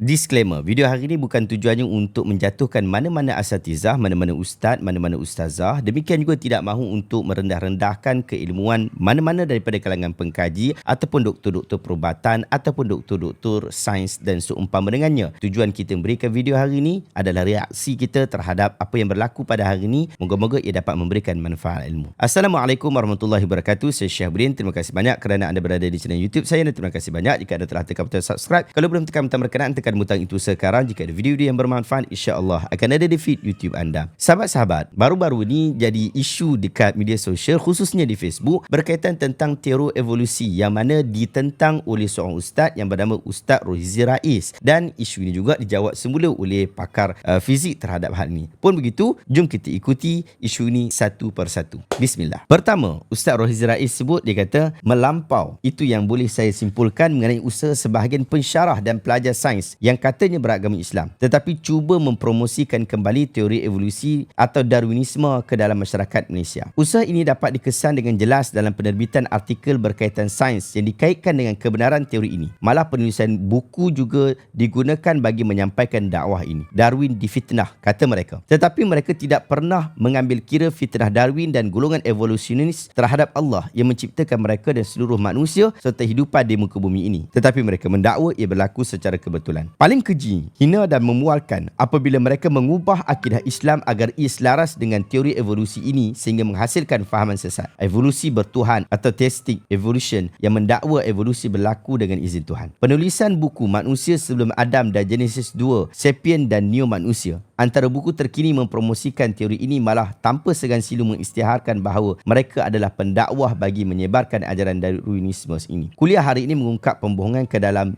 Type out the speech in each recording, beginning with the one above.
Disclaimer, video hari ini bukan tujuannya untuk menjatuhkan mana-mana asatizah, mana-mana ustaz, mana-mana ustazah. Demikian juga tidak mahu untuk merendah-rendahkan keilmuan mana-mana daripada kalangan pengkaji ataupun doktor-doktor perubatan ataupun doktor-doktor sains dan seumpama dengannya. Tujuan kita memberikan video hari ini adalah reaksi kita terhadap apa yang berlaku pada hari ini. Moga-moga ia dapat memberikan manfaat ilmu. Assalamualaikum warahmatullahi wabarakatuh. Saya Syekh Brin. Terima kasih banyak kerana anda berada di channel YouTube saya dan terima kasih banyak jika anda telah tekan butang subscribe. Kalau belum tekan butang berkenaan, tekan butang itu sekarang. Jika ada video-video yang bermanfaat, insya-Allah akan ada di feed YouTube anda. Sahabat-sahabat, baru-baru ini jadi isu dekat media sosial, khususnya di Facebook, berkaitan tentang teori evolusi yang mana ditentang oleh seorang ustaz yang bernama Ustaz Rohizi Rais, dan isu ini juga dijawab semula oleh pakar fizik terhadap hal ini. Pun begitu, jom kita ikuti isu ini satu persatu. Bismillah. Pertama, Ustaz Rohizi Rais sebut, dia kata melampau itu yang boleh saya simpulkan mengenai usaha sebahagian pensyarah dan pelajar sains yang katanya beragama Islam tetapi cuba mempromosikan kembali teori evolusi atau Darwinisme ke dalam masyarakat Malaysia. Usaha ini dapat dikesan dengan jelas dalam penerbitan artikel berkaitan sains yang dikaitkan dengan kebenaran teori ini. Malah penulisan buku juga digunakan bagi menyampaikan dakwah ini. Darwin difitnah, kata mereka. Tetapi mereka tidak pernah mengambil kira fitnah Darwin dan golongan evolusionis terhadap Allah yang menciptakan mereka dan seluruh manusia serta hidupan di muka bumi ini. Tetapi mereka mendakwa ia berlaku secara kebetulan. Paling keji, hina dan memualkan apabila mereka mengubah akidah Islam agar ia selaras dengan teori evolusi ini sehingga menghasilkan fahaman sesat. Evolusi bertuhan atau theistic evolution yang mendakwa evolusi berlaku dengan izin Tuhan. Penulisan buku Manusia Sebelum Adam dan Genesis 2, Sapien dan Neo Manusia, antara buku terkini mempromosikan teori ini malah tanpa segan silu mengisytiharkan bahawa mereka adalah pendakwah bagi menyebarkan ajaran Darwinisme ini. Kuliah hari ini mengungkap pembohongan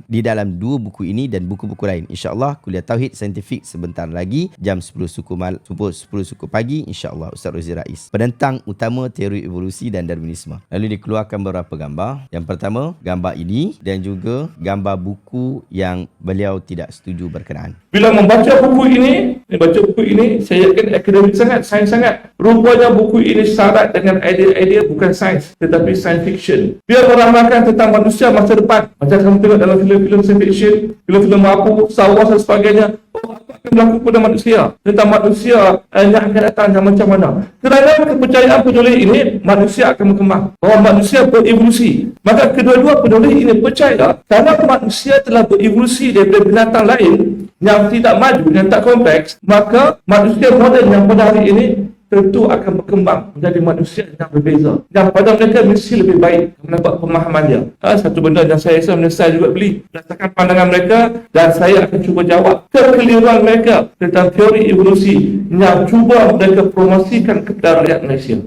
di dalam dua buku ini dan buku-buku lain. InsyaAllah kuliah Tauhid Saintifik sebentar lagi jam 10 suku pagi, insyaAllah Ustaz Rohizi Rais, penentang utama teori evolusi dan Darwinisme. Lalu dikeluarkan beberapa gambar. Yang pertama, gambar ini dan juga gambar buku yang beliau tidak setuju berkenaan. Bila membaca buku ini, saya yakin akademik sangat, sains sangat. Rupanya buku ini syarat dengan idea-idea bukan sains, tetapi science fiction. Dia meramalkan tentang manusia masa depan. Macam kamu tengok dalam filem-filem science fiction, filem-filem apa, Star Wars dan sebagainya. Apa akan berlaku pada manusia? Tentang manusia yang akan datang dan macam mana. Kerana kepercayaan penulis ini, manusia akan berkembang. Bahawa manusia berevolusi. Maka kedua-dua penulis ini percaya, kerana manusia telah berevolusi daripada binatang lain yang tidak maju, yang tak kompleks, maka manusia moden yang pada hari ini tentu akan berkembang menjadi manusia yang berbeza, yang pada mereka mesti lebih baik mendapat pemahaman dia. Satu benda yang saya rasa menyesal juga beli berdasarkan pandangan mereka, dan saya akan cuba jawab kekeliruan mereka tentang teori evolusi yang cuba mereka promosikan kepada rakyat Malaysia.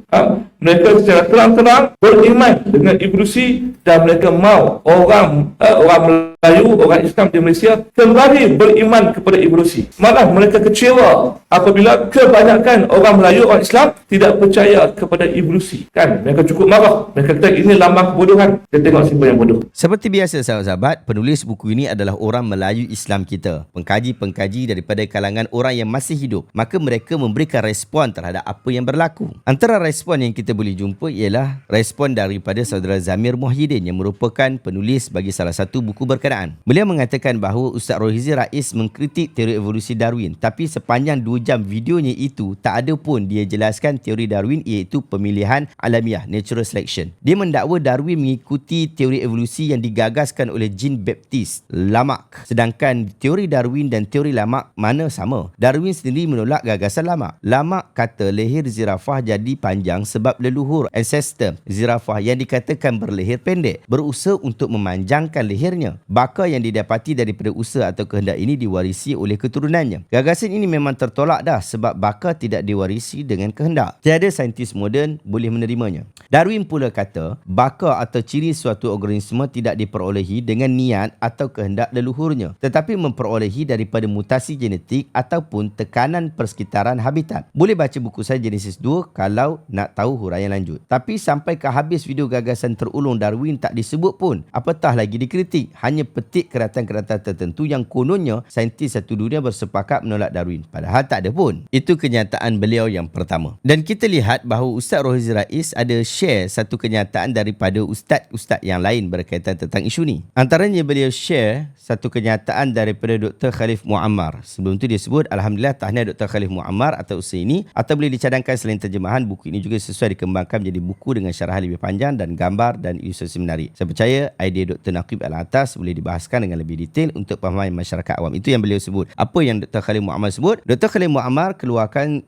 Mereka secara terang-terang beriman dengan evolusi dan mereka mahu orang Melayu, orang Islam di Malaysia kembali beriman kepada evolusi. Malah mereka kecewa apabila kebanyakan orang Melayu, orang Islam tidak percaya kepada evolusi. Kan? Mereka cukup marah. Mereka kata ini lambang kebodohan. Kita tengok siapa yang bodoh. Seperti biasa sahabat-sahabat, penulis buku ini adalah orang Melayu Islam kita. Pengkaji-pengkaji daripada kalangan orang yang masih hidup. Maka mereka memberikan respon terhadap apa yang berlaku. Antara respon yang kita boleh jumpa ialah respon daripada saudara Zamir Muhyiddin yang merupakan penulis bagi salah satu buku berkenaan. Beliau mengatakan bahawa Ustaz Rohizi Rais mengkritik teori evolusi Darwin, tapi sepanjang 2 jam videonya itu tak ada pun dia jelaskan teori Darwin iaitu pemilihan alamiah, natural selection. Dia mendakwa Darwin mengikuti teori evolusi yang digagaskan oleh Jean-Baptiste Lamarck, sedangkan teori Darwin dan teori Lamarck mana sama. Darwin sendiri menolak gagasan Lamarck. Lamarck kata leher zirafah jadi panjang sebab leluhur ancestor zirafah yang dikatakan berleher pendek berusaha untuk memanjangkan lehernya. Baka yang didapati daripada usaha atau kehendak ini diwarisi oleh keturunannya. Gagasan ini memang tertolak dah sebab baka tidak diwarisi dengan kehendak. Tiada saintis moden boleh menerimanya. Darwin pula kata baka atau ciri suatu organisme tidak diperolehi dengan niat atau kehendak leluhurnya, tetapi memperolehi daripada mutasi genetik ataupun tekanan persekitaran habitat. Boleh baca buku saya Genesis 2 kalau nak tahu huraian lanjut. Tapi sampai ke habis video gagasan terulung Darwin tak disebut pun, apatah lagi dikritik. Hanya petik keratan-keratan tertentu yang kononnya saintis satu dunia bersepakat menolak Darwin. Padahal tak ada pun. Itu kenyataan beliau yang pertama. Dan kita lihat bahawa Ustaz Rohizi Rais ada share satu kenyataan daripada ustaz-ustaz yang lain berkaitan tentang isu ni. Antaranya beliau share satu kenyataan daripada Dr. Khalif Muammar. Sebelum tu dia sebut, Alhamdulillah tahniah Dr. Khalif Muammar atas usaha ini, atau boleh dicadangkan selain terjemahan, buku ini juga sesuai dikembangkan menjadi buku dengan syarahan lebih panjang dan gambar dan ilustrasi menarik. Saya percaya idea Dr. Naqib Al-Atas boleh dibahaskan dengan lebih detail untuk pemahaman masyarakat awam. Itu yang beliau sebut. Apa yang Dr. Khalif Muammar sebut? Dr. Khalif Muammar keluarkan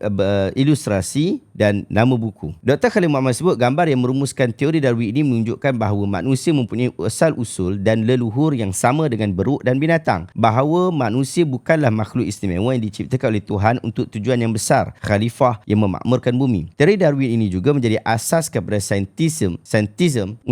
ilustrasi dan nama buku. Dr. Khalif Muammar sebut gambar yang merumuskan teori Darwin ini menunjukkan bahawa manusia mempunyai asal-usul dan leluhur yang sama dengan beruk dan binatang. Bahawa manusia bukanlah makhluk istimewa yang diciptakan oleh Tuhan untuk tujuan yang besar, khalifah yang memakmurkan bumi. Teori Darwin ini juga menjadi asas kepada saintisme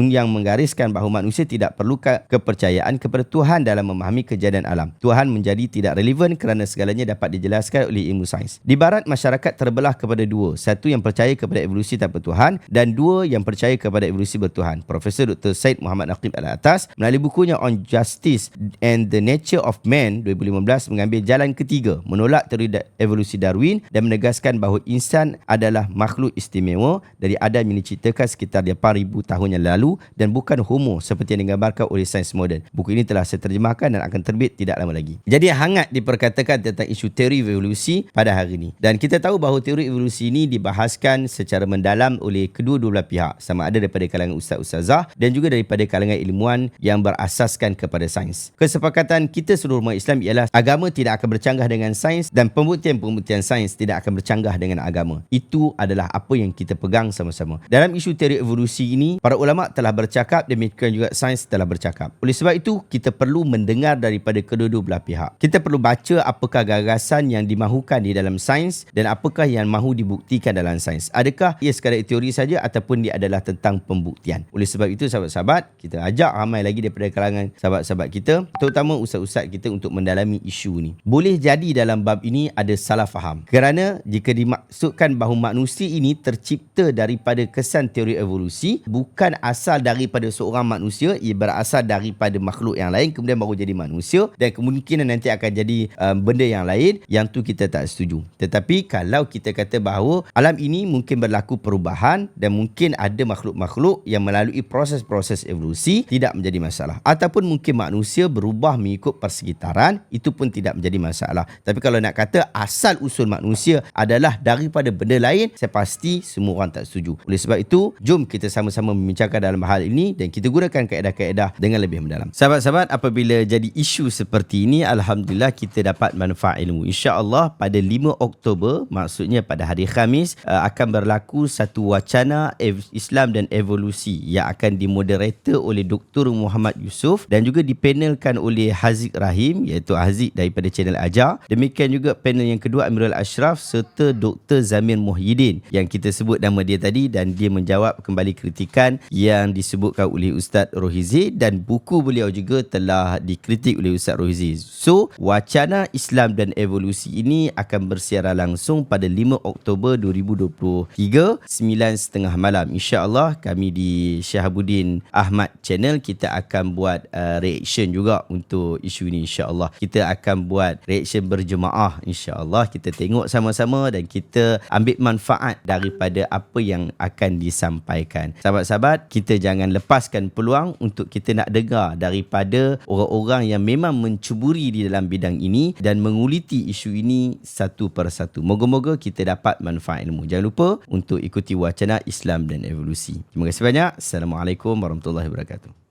yang menggariskan bahawa manusia tidak perlu kepercayaan kepada Tuhan dalam memahami kejadian alam. Tuhan menjadi tidak relevan kerana segalanya dapat dijelaskan oleh ilmu sains. Di barat, masyarakat terbelah kepada dua. Satu yang percaya kepada evolusi tanpa Tuhan dan dua yang percaya kepada evolusi bertuhan. Profesor Dr. Syed Muhammad Naqib Al-Atas melalui bukunya On Justice and the Nature of Man 2015 mengambil jalan ketiga, menolak teori evolusi Darwin dan menegaskan bahawa insan adalah makhluk istimewa dari Adam yang diciptakan sekitar 8,000 tahun yang lalu dan bukan homo seperti yang digambarkan oleh sains moden. Buku ini telah saya terjemahkan dan akan terbit tidak lama lagi. Jadi hangat diperkatakan tentang isu teori evolusi pada hari ini. Dan kita tahu bahawa teori evolusi ini dibahaskan secara mendalam oleh kedua-dua belah pihak, sama ada daripada kalangan ustaz-ustazah dan juga daripada kalangan ilmuwan yang berasaskan kepada sains. Kesepakatan kita seluruh umat Islam ialah agama tidak akan bercanggah dengan sains dan pembuktian-pembuktian sains tidak akan bercanggah dengan agama. Itu adalah apa yang kita pegang sama-sama. Dalam isu teori evolusi ini, para ulama telah bercakap, demikian juga sains telah bercakap. Oleh sebab itu, kita perlu mendengar daripada kedua-dua belah pihak. Kita perlu baca apakah gagasan yang dimahukan di dalam sains dan apakah yang mahu dibuktikan dalam sains. Adakah ia sekadar teori saja ataupun dia adalah tentang pembuktian. Oleh sebab itu, sahabat-sahabat, kita ajak ramai lagi daripada kalangan sahabat-sahabat kita, terutama ustaz-ustaz kita, untuk mendalami isu ni. Boleh jadi dalam bab ini ada salah faham. Kerana jika dimaksudkan bahawa manusia ini tercipta daripada kesan teori evolusi, bukan asal daripada seorang manusia, ia berasal daripada makhluk yang lain kemudian baru jadi manusia, dan kemungkinan nanti akan jadi benda yang lain, yang tu kita tak setuju. Tetapi kalau kita kata bahawa alam ini mungkin berlaku perubahan dan mungkin ada makhluk-makhluk yang melalui proses-proses evolusi, tidak menjadi masalah. Ataupun mungkin manusia berubah mengikut persekitaran, itu pun tidak menjadi masalah. Tapi kalau nak kata asal usul manusia adalah daripada benda lain, saya pasti semua orang tak setuju. Oleh sebab itu, jom kita sama-sama membincangkan dalam hal ini dan kita gunakan kaedah-kaedah dengan lebih mendalam. Sahabat-sahabat, apabila jadi isu seperti ini, Alhamdulillah kita dapat manfaat ilmu. InsyaAllah pada 5 Oktober, maksudnya pada hari Khamis, akan berlaku satu wacana Islam dan evolusi yang akan dimoderator oleh Dr. Muhammad Yusof dan juga dipanelkan oleh Haziq Rahim, iaitu Haziq daripada channel Ajar. Demikian juga panel yang kedua Amirul Ashraf serta Dr. Zamir Muhyiddin yang kita sebut nama dia tadi, dan dia menjawab kembali kritikan yang disebutkan oleh Ustaz Rohizi, dan buku beliau juga telah dikritik oleh Ustaz Rohizi. So, wacana Islam dan evolusi ini akan bersiaran langsung pada 5 Oktober 2023 9.30 malam. InsyaAllah kami di Syahabuddin Ahmad channel kita akan buat reaction juga untuk isu ini. InsyaAllah kita akan buat reaction berjemaah. InsyaAllah kita tengok sama-sama dan kita ambil manfaat daripada apa yang akan disampaikan. Sahabat-sahabat, kita jangan lepaskan peluang untuk kita nak dengar daripada orang-orang yang memang mencuburi di dalam bidang ini dan menguliti isu ini satu persatu. Moga-moga kita dapat manfaat ilmu. Jangan lupa untuk ikuti wacana Islam dan evolusi. Terima kasih banyak. Assalamualaikum warahmatullahi wabarakatuh.